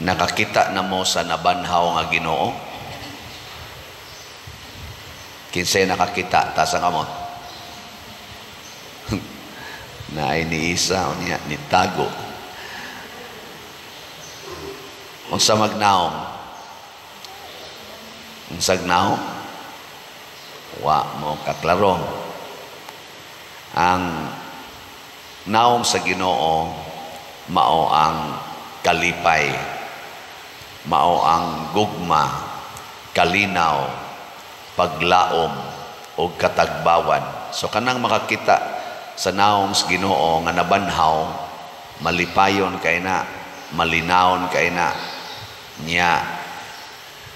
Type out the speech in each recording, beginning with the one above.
Nakakita na mo sa nabanhaw nga Ginoo? Kinsay nakakita ta sa kamot? Na iniisa o niya nitago. Unsa magnaong? Unsag naong? Wa mo kaklaro. Ang naong sa Ginoo mao ang kalipay, mao ang gugma, kalinaw, paglaom o katagbawan. So kanang makakita sa naong sa Ginoo nga nabanhaw, malipayon kay na, malinawon kay na niya,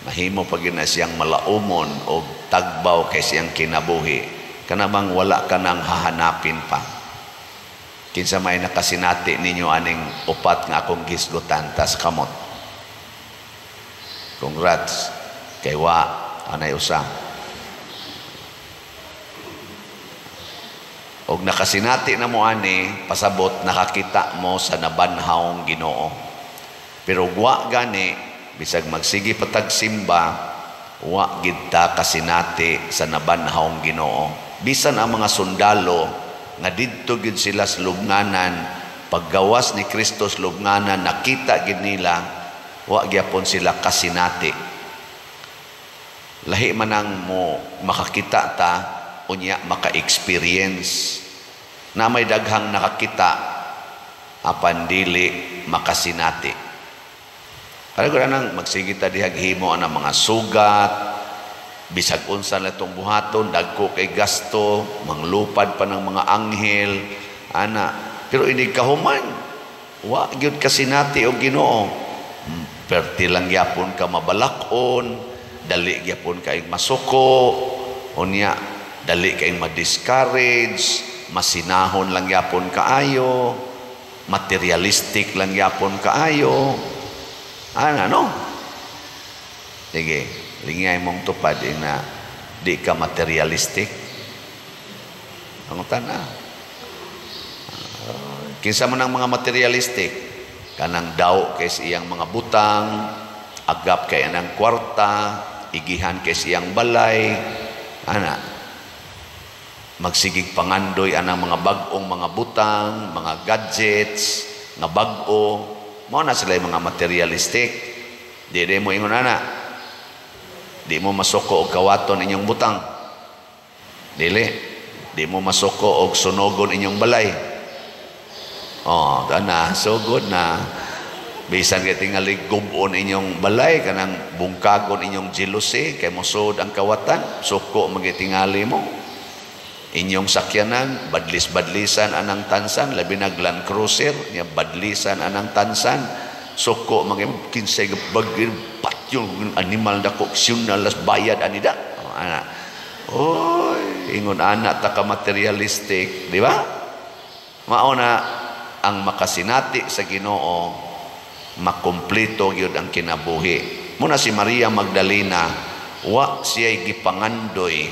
mahimo pag na siyang malaumon o tagbaw kay siyang kinabuhi. Kanamang wala ka nang hahanapin pa. Kinsa may nakasinati ninyo aning upat nga akong gisgutan tas kamot. Congrats kay wa anay usa. Og nakasinati na mo ani, pasabot nakakita mo sa nabanhawng Ginoo. Pero wa gani bisag magsigi patag simba, wa gid ta kasinati sa nabanhawng Ginoo. Bisan ang mga sundalo nga didto gid sila sa lubnganan, paggawas ni Kristo sa lubnganan, nakita gid nila, wa gyapon sila kasinati. Lahi man ang mo makakita ta, unya maka-experience. Na may daghang nakakita, apan dili makasinati. Kaya ko nang magsigita dihag himo ang mga sugat, bisag unsa na itong buhaton, dagko kay gasto, manglupad pa ng mga anghel, ana. Pero ini kahuman, wa gyud kasinati og Ginoo. Perti lang gyapon ka mabalakon, dali gyapon kay masuko, unya dali kay ma-discourage, masinahon lang gyapon kaayo, materialistic lang gyapon kaayo. Ana no? Sige. Lingay mong tupad na di ka materialistic. Ang tana. Kinsa man ang mga materialistic, kanang daw kay iyang mga butang, agap kay anang kwarta, igihan kay iyang balay, ana. Magsigig pangandoy anang mga bag-ong mga butang, mga gadgets, nga bag-o, mo na sila mga materialistic. Di mo ingon ana. Di mo masuko og kawaton inyong butang. Dili. Di mo masuko og sunogon inyong balay. Oh, dana, so good na. Bisan kay tingali gubon inyong balay, kanang bungkagon inyong jealousy, kay mosud ang kawatan, suko magitingali mo. Inyong sakyanan, badlis-badlisan anang tansan, labi na Land Cruiser, niya badlisan anang tansan, suko kinsay bagin yung animal dako ksyon las bayad anida. Ana. Oy, ingon anak ta ka materialistic, di ba? Mao na ang makasinati sa Ginoo, makumpleto gyud ang kinabuhi. Muna si Maria Magdalena, wa siya'y gipangandoy,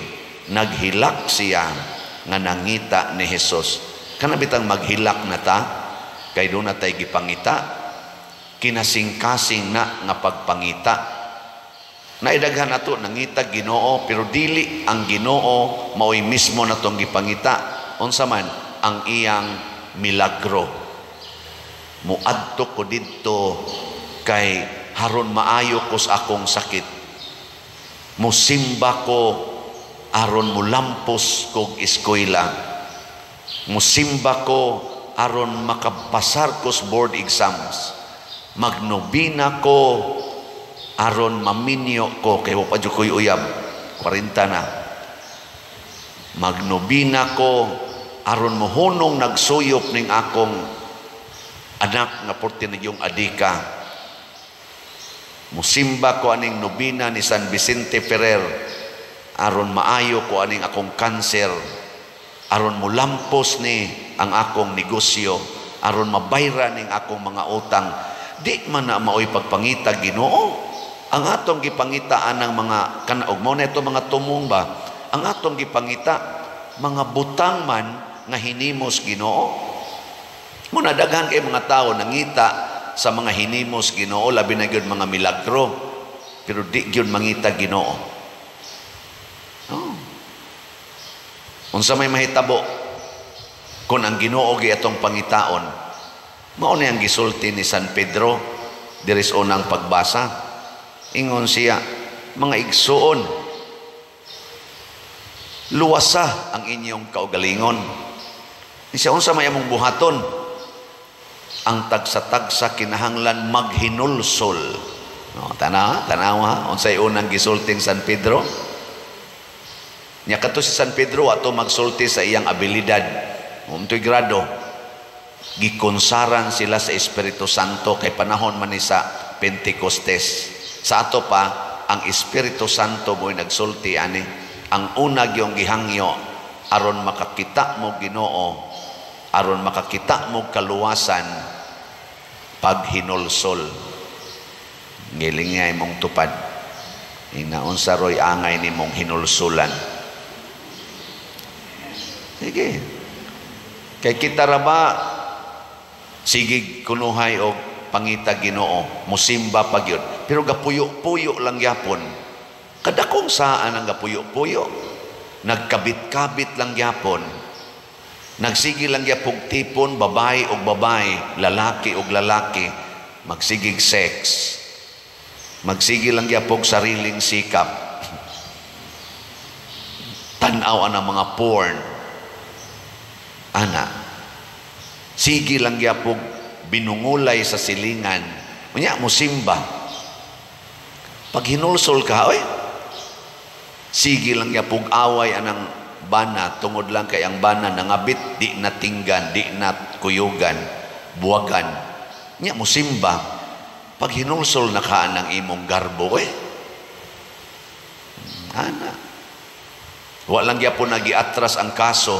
naghilak siya nga nangita ni Jesus. Kanabitang maghilak na ta, kay doon na tayo gipangita, kinasing-kasing na nga pagpangita. Naidaghan nato nangita Ginoo, pero dili ang Ginoo mao'y mismo natong gipangita. Unsa man ang iyang milagro. Muadto ko didto kay haron maayo ko sa akong sakit. Musimba ko aron mulampos kog eskwela. Musimba ko aron makapasar ko sa board exams. Magnobina ko aron maminyo ko kay wa pa jud koy uyab 40 na. Magnobina ko aron mohunong nagsuyop ning akong anak nga 14 na yung adika. Musimba ko aning nobina ni San Vicente Ferrer aron maayo ko aning akong kanser, aron mulampos ni ang akong negosyo, aron mabayra ning akong mga utang. Di man na mao'y pagpangita Ginoo. Ang atong gipangitaan ng mga kanaog mo na ito mga tumong ba, ang atong gipangita mga butang man nga hinimos Ginoo. Muna daghan kay mga tao nangita sa mga hinimos Ginoo, labi na gyud mga milagro, pero di gyud mangita Ginoo. Oh. Unsa may mahitabo kung ang Ginoo gi atong pangitaon, mao ni ang gisulti ni San Pedro diri sa unang pagbasa. Ingon siya, mga igsuon, luwasa ang inyong kaugalingon. Siya, unsa may among buhaton? Ang tagsa-tagsa kinahanglan maghinulsol. No, tanaw ha, unsay unang gisulting San Pedro? Nya kadto si San Pedro ato magsulti sa iyang abilidad. Umtoy grado, gikonsaran sila sa Espiritu Santo kay panahon man ni sa Pentecostes. Sa ato pa, ang Espiritu Santo mo'y nagsulti ani. Ang una gyung gihangyo aron makakita mo Ginoo, aron makakita mo kaluwasan, paghinulsol. Ngilingay mong tupad. Inaunsa roy angay ni mong hinulsulan. Sige. Kay kita ra ba sige kunuhay og pangita Ginoo, musimba pa gyud. Pero gapuyo-puyo lang yapon. Kadakong saan ang gapuyo-puyo? Nagkabit-kabit lang yapon. Nagsigi lang yapog tipon, babae og babae, lalaki og lalaki, magsigig sex. Magsigi lang yapog sariling sikap. Tanaw ang mga porn. Ana. Sige lang yapog binungulay sa silingan. Unya musimba. Pag hinulsol ka, oy, sige lang yapog away anang bana, tungod lang kay ang bana nangabit, di natinggan, di nakuyugan, buwagan. Nya musimba. Pag hinulsol na ka ng imong garbo, eh. Ana. Walang yapon nagiatras ang kaso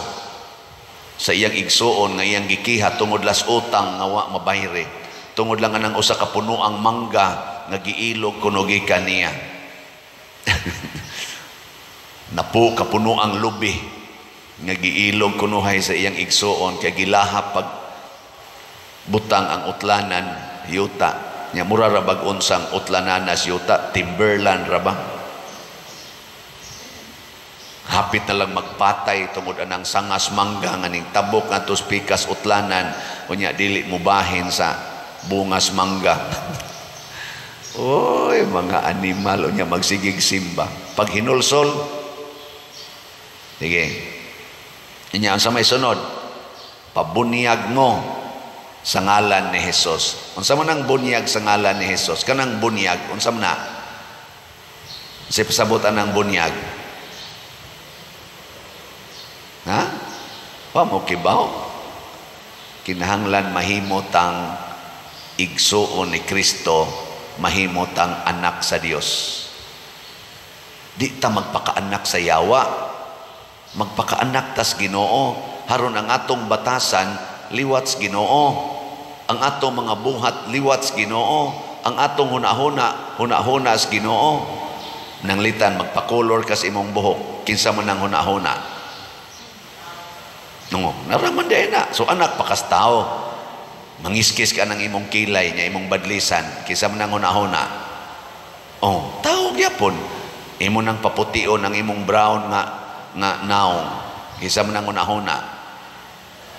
sa iyang igsuon nga iyang gikiha tungod las utang nga wa mabayre. Tungod lang anang usa ka punuang mangga nga giilog kuno gikan niya. Napo ka punuang lubi nga giilog kunuhay sa iyang igsuon kay gilahap pag butang ang utlanan yuta. Nya mura ra bag unsang utlananas yuta, Timberland ra ba? Hapit na lang magpatay tungod anang sangas mangga nga ning tabok ngadto pikas utlanan, unya dili mo bahin sa bungas mangga. Oy, mga animal unya magsigig simba. Pag hinulsol, sige. Inya ang sa may sunod, pabunyag mo sa ngalan ni Jesus. Unsa man ang bunyag sa ngalan ni Jesus? Kanang bunyag, unsa man na? Sa pasabutan ng bunyag. Ha? Pa mo kibaw. Kinahanglan mahimot ang igsuon ni Kristo, mahimot ang anak sa Dios. Di ta magpakaanak sa yawa. Magpakaanak tas Ginoo. Haron ang atong batasan liwats Ginoo. Ang atong mga buhat liwats Ginoo. Ang atong hunahuna sa Ginoo. Nanglitan magpakolor kas imong buhok, kinsa man ang hunahuna. No, naraman day na. So anak pakas tao. Mangiskis ka ng imong kilay nya imong badlisan, kinsa man ang hunahuna. Oh, tao gyapon. Imo nang papution ang imong brown nga naong, kinsa man ang hunahuna.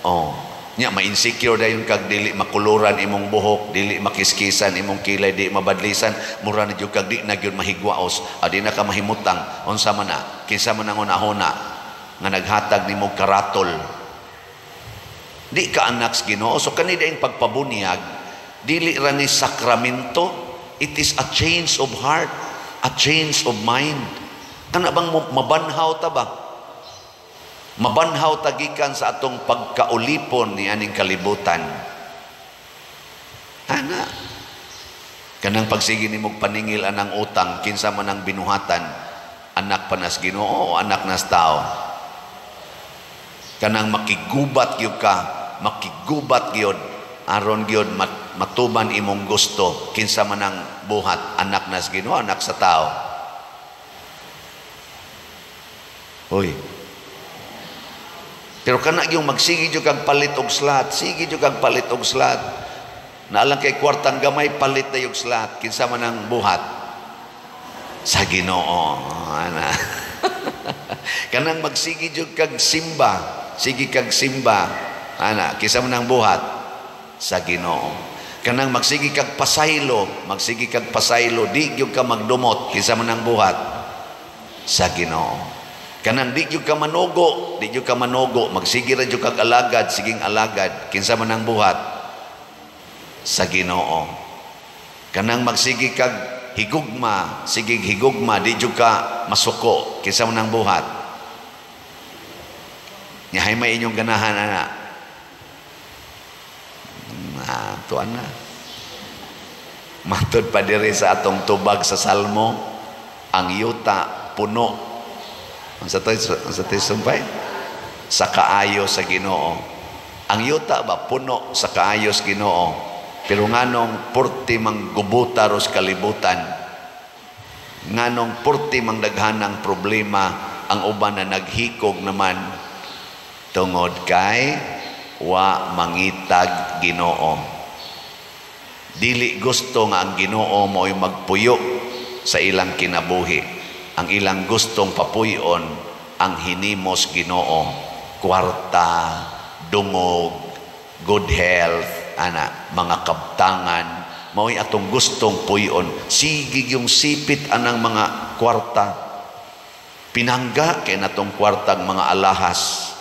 Oh, nya ma-insecure dayon kag dili makuluran imong buhok, dili makiskisan imong kilay, di mabadlisan, mura na jud kag di na gyud mahigwaos, adi na ka mahimutang unsa man na, kinsa man ang una-una nga naghatag nimo karatol. Di ka anak sa Ginoo. So kani daing pagpabunyag, dili ra ni sakramento, it is a change of heart, a change of mind. Kana bang mabanhaw ta ba? Mabanhaw tagikan sa atong pagkaulipon ni aning kalibutan. Ana. Kanang pagsigi nimo paningil anang utang, kinsa man ang binuhatan, anak pa nas Ginoo o anak nas tao. Kanang makigubat gyud ka, makigubat gyud aron gyud matuman imong gusto, kinsa man ang buhat, anak nas Ginoo, anak sa tao. Hoy. Pero kana yung magsigi jud kag palit og slat, sige jud kag palit og slat. Naalang kay kwartang gamay palit na yung slat kinsa man ang buhat sa Ginoo. Ana. Kanang magsigi jud kag simba, sige kag simba. Ana, kinsa man ang buhat sa Ginoo. Kanang magsigi kag pasaylo, magsigi kag pasaylo, di gyud ka magdumot kinsa man ang buhat sa Ginoo. Kanang di gyud ka manugo, di gyud ka manugo, magsigi ra jud kag alagad, siging alagad kinsa man ang buhat sa Ginoo. Kanang magsigi kag higugma, sigig higugma, di jud ka masuko kinsa man ang buhat. Yahay may inyong ganahan ana. Tuan na. Matod pa diri sa atong tubag sa Salmo, ang yuta puno. Ang sa to'y sumpay? Sa kaayo sa Ginoo. Ang yuta ba puno sa kaayo sa Ginoo? Pero nganong purti mang gubuta ros kalibutan, nganong purti mang daghanang problema, ang uban na naghikog naman tungod kay wa mangitag Ginoo. Dili gusto nga ang Ginoo mo'y magpuyo sa ilang kinabuhi. Ang ilang gustong papuyon ang hinimos Ginoo, kwarta, dungog, good health, ana, mga kabtangan, mao'y atong gustong puyon. Sige yung sipit anang mga kwarta, pinangga kay natong kwartang mga alahas.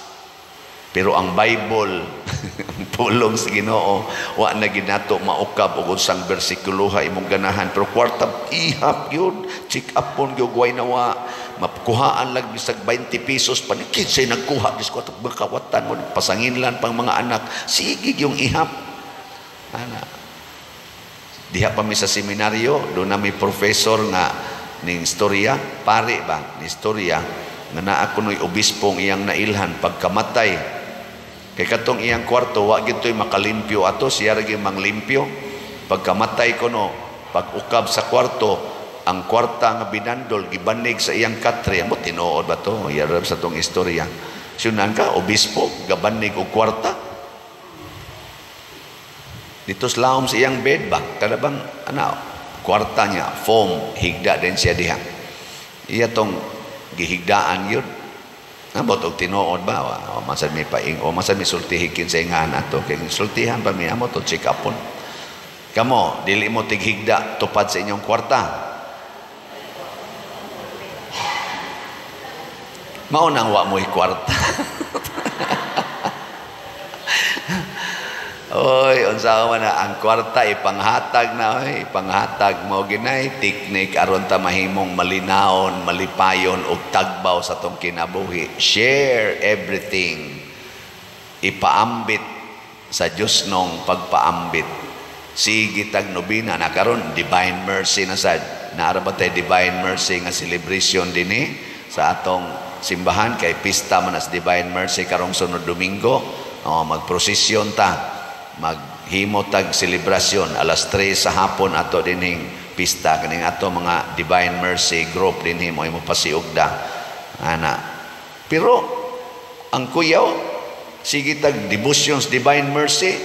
Pero ang Bible ang pulong sa Ginoo wa na ginato maukab og unsang bersikulo imong ganahan, pero kwarta ihap yun, check up pon gyud way nawa makuhaan lang bisag 20 pesos panikid say nagkuha dis ko ato makawatan mo pasanginlan pang mga anak, sige yung ihap. Ana, diha pa mi sa seminaryo, do na may professor nga ning istorya, pare ba ni istorya nga naa kunoy obispong iyang nailhan pagkamatay. Kay katong iyang kwarto wa gyud toy makalimpyo ato, siya ra gyud manglimpyo. Pagkamatay kuno, pag ukab sa kwarto, ang kwarta nga binandol gibanig sa iyang katre. Amo tinuod ba to? Yarab sa tong istorya. Sunan ka obispo gabanig og kwarta. Dito sa lahom sa iyang bed ba? Kada bang ana kwarta niya foam higda din siya diha. Iya tong gihigdaan yun. Nabot og tinuod ba? O masan mi paing o masan mi sultihikin sa ingan ato kay sultihan pa mi amo to check upon. Kamo dili mo tighigda tupad sa inyong kwarta. Mao nang wa mo'y kwarta. Oy, unsa man na ang kwarta ipanghatag na oy, ipanghatag mo ginay teknik aron ta mahimong malinawon, malipayon og tagbaw sa tong kinabuhi. Share everything. Ipaambit sa Dios nung pagpaambit. Sige tag nobina na karon divine mercy na sad. Naara ba tay divine mercy nga celebration dinhi sa atong simbahan kay pista man as divine mercy karong sunod Domingo. Magprosesyon ta. Maghimo tag selebrasyon alas 3 sa hapon ato dining pista kaning ato mga divine mercy group dinhi mo pasiugda ana. Pero ang kuyaw sige tag devotions divine mercy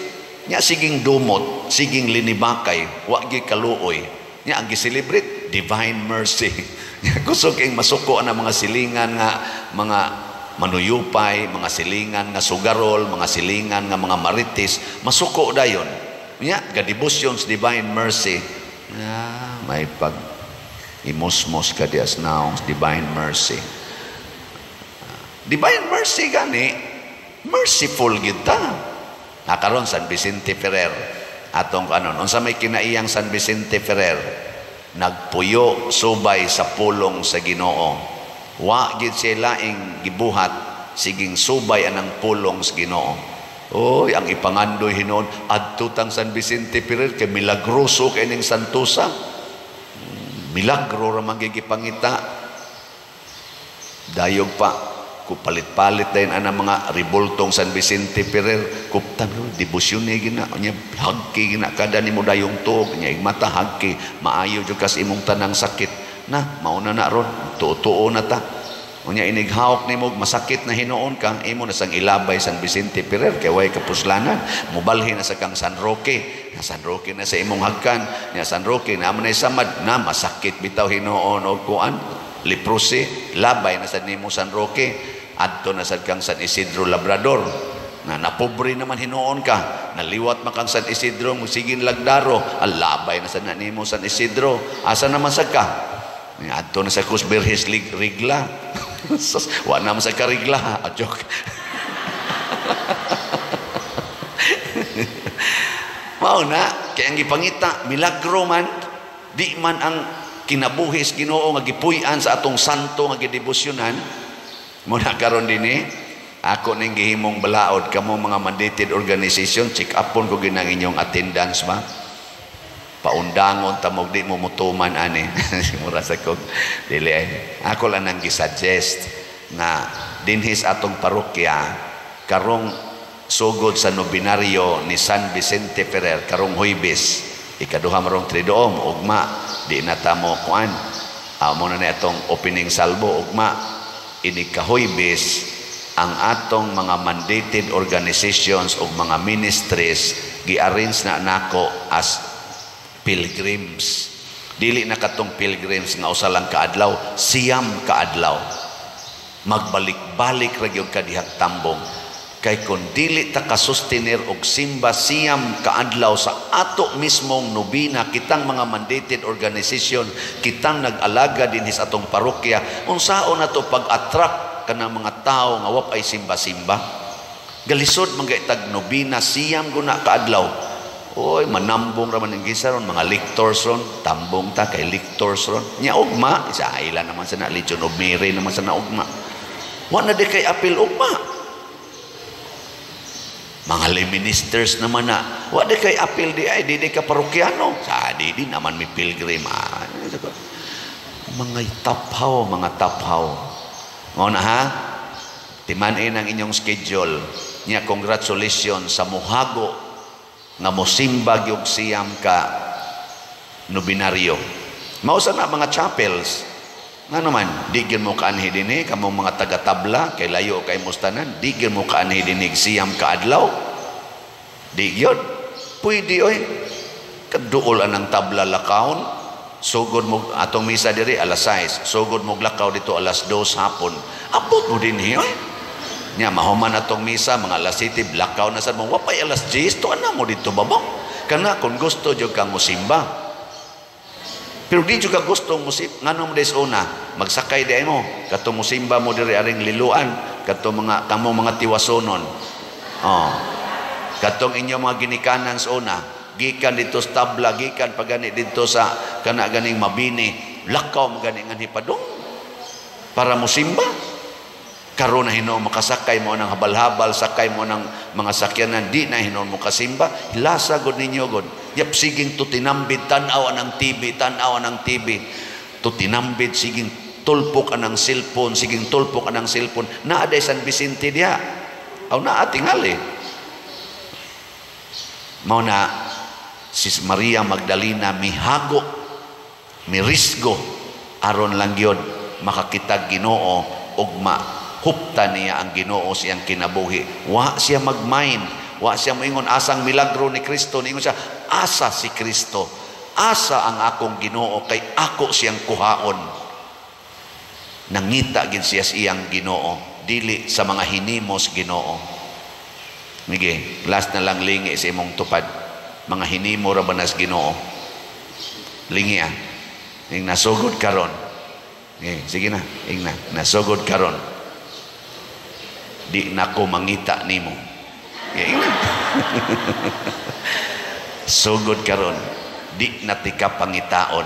nya siging dumot siging linibakay wa gyud kaluoy nya ang gi-celebrate divine mercy. Gusto kayong masuko na mga silingan nga mga manuyupay, mga silingan nga sugarol, mga silingan nga mga marites, masuko dayon. Nya, ga-devotions divine mercy. May pag imosmos ka dias now, divine mercy. Divine mercy gani, merciful gyud ta. Nakaron San Vicente Ferrer atong kanon. Unsa may kinaiyang San Vicente Ferrer? Nagpuyo subay sa pulong sa Ginoo. Wa gid siya laing gibuhat siging subay anang pulong sa Ginoo. Oy, ang ipangandoy hinon adto tang San Vicente Ferrer kay milagroso kay ning santusa. Milagro ra man gipangita. Dayog pa ku palit-palit dayon ana mga ribultong San Vicente Ferrer kuptan debosyon ni gina nya hagki gina kada nimo dayong tuog nya mata hagki maayo jud kas imong tanang sakit. Na, mauna na ron, tuo na ta. Unya inighawak nimo masakit na hinuon ka, imo na sang ilabay San Vicente Ferrer kay way kapuslanan, mobalhin na sa kang San Roque. San Roque na sa imong hagkan, nya San Roque na manay samad na masakit bitaw hinuon og kuan, leprosy, labay na sa nimo San Roque, adto na sa kang San Isidro Labrador. Na napobre naman hinuon ka, naliwat man kang San Isidro, musigin lagdaro, alabay na sa nimo San Isidro. Asa naman sa ka? Adto na sa Cusberhis Rigla. Wa naman sa karigla. A joke. Mao na, kaya ang ipangita, milagro man, di man ang kinabuhis Ginoo nga gipuy-an sa atong santo nga gidebosyonan. Muna karon dinhi, ako ning gihimong balaod kamo mga mandated organization, check upon ko ginang inyong attendance ba. Paundangon tamog di mo mutuman ani. Mura sa kog dili. Ako lang nang gisuggest na dinhis atong parokya karong sugod sa nobinaryo ni San Vicente Ferrer karong Huwebes, ikaduha marong Triduum, ugma di na ta mo kuan. Amo na itong opening salvo, ugma ini ka Huwebes ang atong mga mandated organizations o mga ministries gi-arrange na nako as pilgrims. Dili na katong pilgrims nga usa lang kaadlaw, siyam kaadlaw. Magbalik-balik ra gyud ka dihang tambong. Kay kung dili ta kasustenir og simba siyam kaadlaw sa ato mismong nobina, kitang mga mandated organization, kitang nag-alaga dinhi sa atong parokya, unsaon nato pag-attract kanang mga tao nga wa ay simba-simba. Galisod man kay tag nobina siyam guna kaadlaw. Oy, manambong raman ng gisaron, mga lictors ron, tambong ta kay lictors ron. Nya ugma, isa ila naman sa na Legion of Mary naman sa na ugma. Wa na di kay apil ugma. Mga lay ministers naman na, wa di kay apil di ay, di ka parokyano. Sa di naman may pilgrim. Mga taphaw, mga taphaw. Ngona ha, timanin ang inyong schedule. Nya congratulations sa muhago nga mosimba gyud siyam ka nobinaryo. Mausa na mga chapels. Nga naman, di gyud mo kaanhi dinhi kamong mga taga-tabla kay layo kay mustanan, di gyud mo kaanhi dinhi siyam ka adlaw. Di gyud. Pwede oy. Kaduol anang tabla lakaon. Sugod mo atong misa diri alas 6. Sugod mo lakaw dito alas 2 hapon. Abot mo dinhi oy. Nya mahuman atong misa mga alas 7 blackout na sad mo wapay alas 10 to ana mo dito babong kana kung gusto jud kang musimba. Pero di jud ka gusto musim nganong des una magsakay di mo katong musimba mo diri aring liluan katong mga kamo mga tiwasonon. Katong inyo mga ginikanan sa una gikan dito sa tabla gikan pagani dito sa kana ganing mabini lakaw magani nga hipadong para musimba. Karon na hinuon makasakay mo ng habal-habal, sakay mo ng mga sakyanan, di na hinuon mo kasimba, hilasa god ninyo god. Yap siging to tinambid, tanaw ng TV, tanaw ng TV. To tinambid, siging tulpok anang cellphone, siging tulpok anang cellphone. Naaday San Vicente diya. Aw naa tingali. Mao na si Maria Magdalena mihago, mirisgo, aron lang yun makakitag Ginoo ugma. Hupta niya ang Ginoo siyang kinabuhi. Wa siya magmain. Wa siya moingon asang milagro ni Kristo. Ingon siya, asa si Kristo. Asa ang akong Ginoo kay ako siyang kuhaon. Nangita gid siya siyang Ginoo. Dili sa mga hinimos Ginoo. Mige, last na lang lingi sa imong tupad. Mga hinimo ra banas Ginoo. Lingi ning nasugod karon. Sige na, ingna. Nasugod karon. Di na ko mangita nimo. Sugod karon, di na tika pangitaon.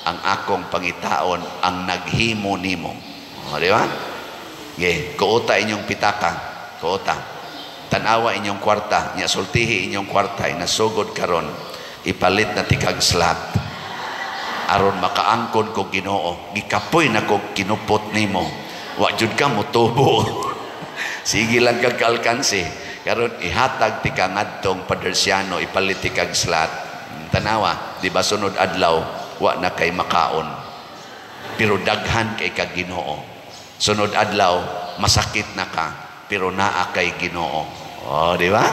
Ang akong pangitaon ang naghimo nimo. O, di ba? Kuota inyong pitaka. Kuota. Tanawa inyong kwarta. Nya sultihi inyong kwarta. Nasugod karon, ipalit na tikag slot. Aron makaangkon ko Ginoo. Gikapoy na ko kinupot nimo. Wa jud ka motubo. Sige lang kag kalkansi. Karon ihatag ti ka ngadtong Padersiano ipalit ti kag slot. Tanawa, di ba sunod adlaw wa na kay makaon. Pero daghan kay kag Ginoo. Sunod adlaw, masakit na ka, pero naa kay Ginoo. Oh, di ba?